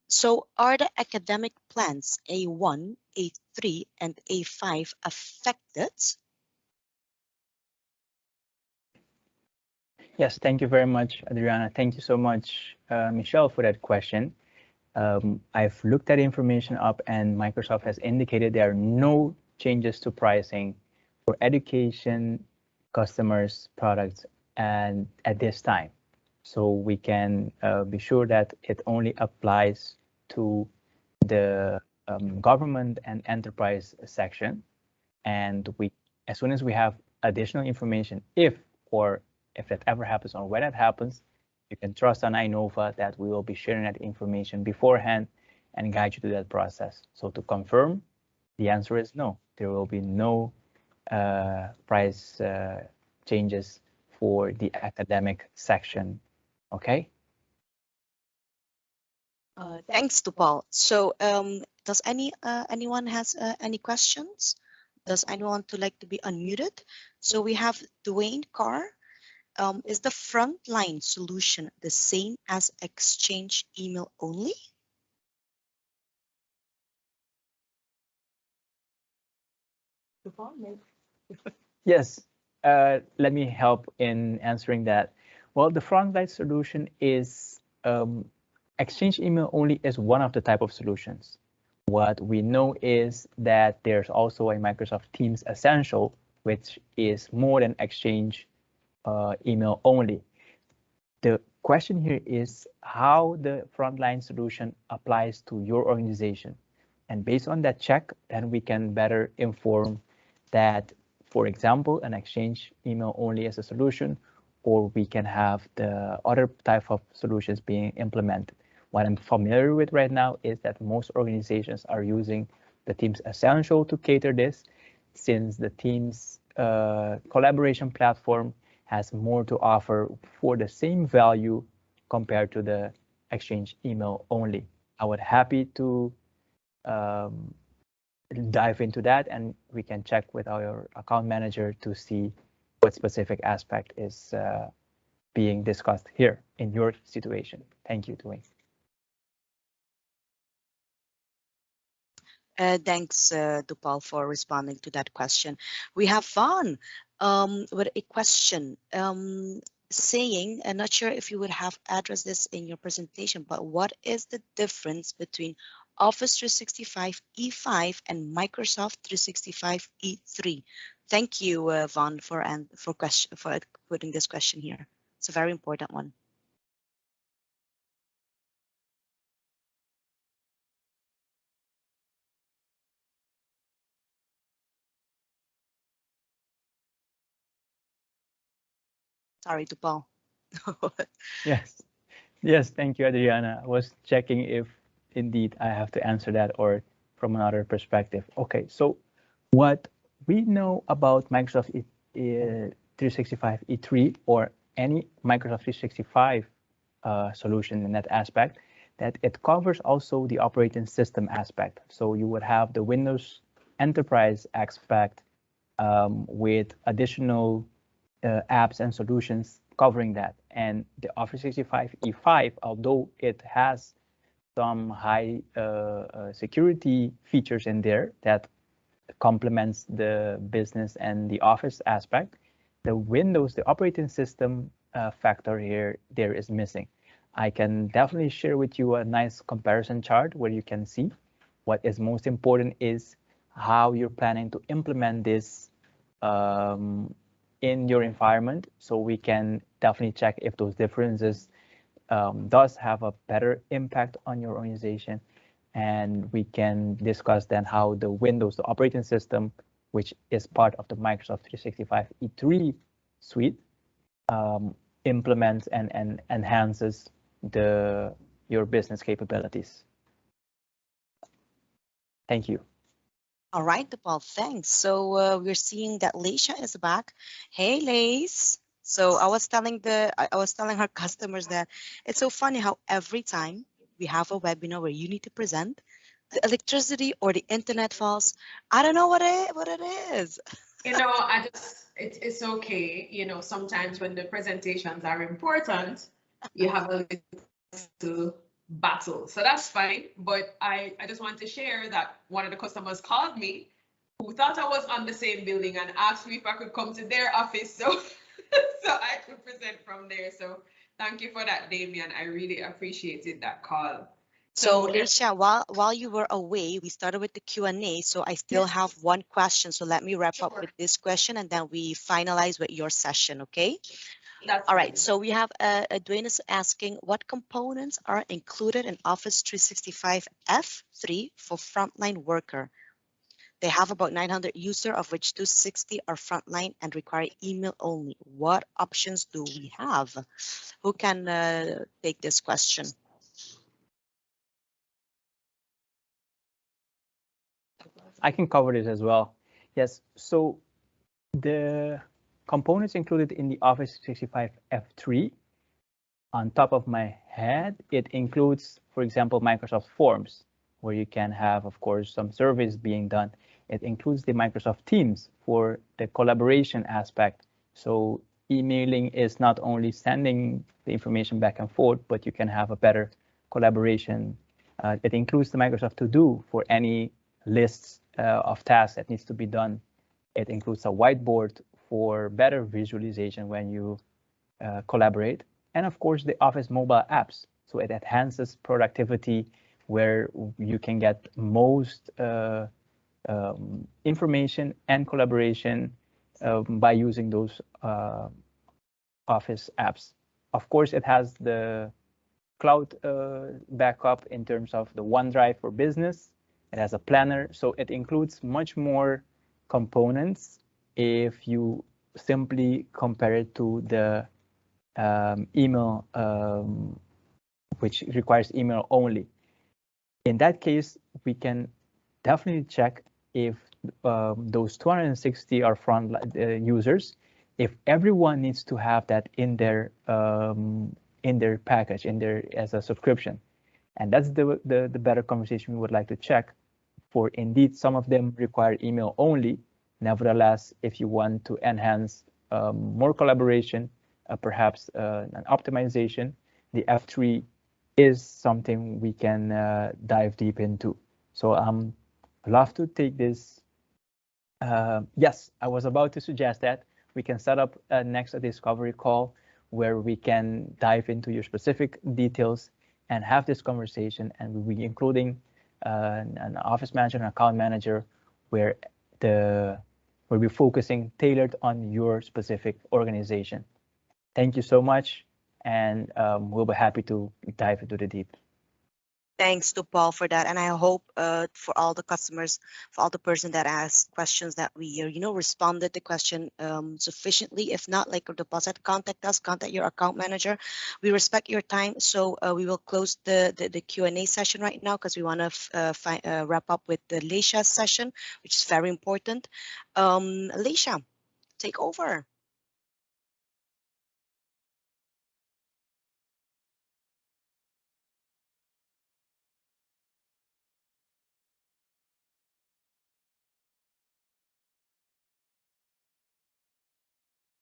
So are the academic plans A1, A3, and A5 affected? Yes, thank you very much, Adriana. Thank you so much, Michelle, for that question. I've looked that information up, and Microsoft has indicated there are no changes to pricing for education, customers, products, and at this time. So we can be sure that it only applies to the government and enterprise section. And we, as soon as we have additional information, if that ever happens or when it happens, you can trust on Innova that we will be sharing that information beforehand and guide you through that process. So to confirm, the answer is no. There will be no price changes for the academic section. Okay. Thanks, Dupal. So does anyone has any questions? Does anyone like to be unmuted? So we have Dwayne Carr. Is the frontline solution the same as Exchange email only? Yes, let me help in answering that. Well, the frontline solution is Exchange email only is one of the type of solutions. What we know is that there's also a Microsoft Teams Essential, which is more than Exchange email only. The question here is how the frontline solution applies to your organization. And based on that check, then we can better inform that, for example, an Exchange email only as a solution, or we can have the other type of solutions being implemented. What I'm familiar with right now is that most organizations are using the Teams Essential to cater this, since the Teams collaboration platform has more to offer for the same value compared to the Exchange email only. I would happy to dive into that, and we can check with our account manager to see what specific aspect is being discussed here in your situation. Thank you, Dwayne. Thanks, Dupal, for responding to that question. We have Vaughn with a question saying, I'm not sure if you would have addressed this in your presentation, but what is the difference between Office 365 E5 and Microsoft 365 E3? Thank you, Vaughn, for putting this question here. It's a very important one. Sorry, Dupal. Yes, thank you, Adriana. I was checking if indeed I have to answer that or from another perspective. Okay, so what we know about Microsoft 365 E3 or any Microsoft 365 solution in that aspect, that it covers also the operating system aspect. So you would have the Windows Enterprise aspect with additional apps and solutions covering that. And the Office 365 E5, although it has some high security features in there that complements the business and the office aspect, the Windows, the operating system factor here, there is missing. I can definitely share with you a nice comparison chart where you can see what is most important is how you're planning to implement this in your environment, so we can definitely check if those differences does have a better impact on your organization, and we can discuss then how the Windows, the operating system, which is part of the Microsoft 365 E3 suite, implements and enhances your business capabilities. Thank you. All right, Dupal, thanks. So we're seeing that Leisha is back. Hey, Lace. So I was telling our customers that it's so funny how every time we have a webinar where you need to present, the electricity or the internet falls. I don't know what it is. It's okay. Sometimes when the presentations are important, you have a little battle. So that's fine. But I just want to share that one of the customers called me who thought I was on the same building and asked me if I could come to their office so so I could present from there. So thank you for that, Damien. I really appreciated that call. So Leisha, while you were away, we started with the Q&A. So I still have one question. So let me wrap up with this question and then we finalize with your session, okay? That's all right. fine. So we have Dwayne is asking what components are included in Office 365 F3 for frontline worker. They have about 900 users, of which 260 are frontline and require email only. What options do we have? Who can take this question? I can cover this as well. Yes, so the components included in the Office 365 F3, on top of my head, it includes, for example, Microsoft Forms, where you can have, of course, some surveys being done. It includes the Microsoft Teams for the collaboration aspect. So emailing is not only sending the information back and forth, but you can have a better collaboration. It includes the Microsoft To Do for any lists of tasks that needs to be done. It includes a whiteboard for better visualization when you collaborate. And of course, the Office mobile apps. So it enhances productivity where you can get most information and collaboration by using those Office apps. Of course, it has the cloud backup in terms of the OneDrive for business. It has a planner, so it includes much more components if you simply compare it to the email, which requires email only. In that case, we can definitely check if those 260 are front users, if everyone needs to have that in their package, as a subscription. And that's the better conversation we would like to check for. Indeed, some of them require email only. Nevertheless, if you want to enhance more collaboration, perhaps an optimization, the F3 is something we can dive deep into. So I'd love to take this. Yes, I was about to suggest that we can set up next a discovery call where we can dive into your specific details and have this conversation, and we'll be including an office manager and account manager where we'll be focusing tailored on your specific organization. Thank you so much, and we'll be happy to dive into the deep. Thanks to Paul for that, and I hope for all the customers, for all the person that asked questions, that we responded the question sufficiently. If not, like Dupal said, contact us, contact your account manager. We respect your time, so we will close the Q&A session right now because we want to wrap up with the Leisha's session, which is very important. Leisha, take over.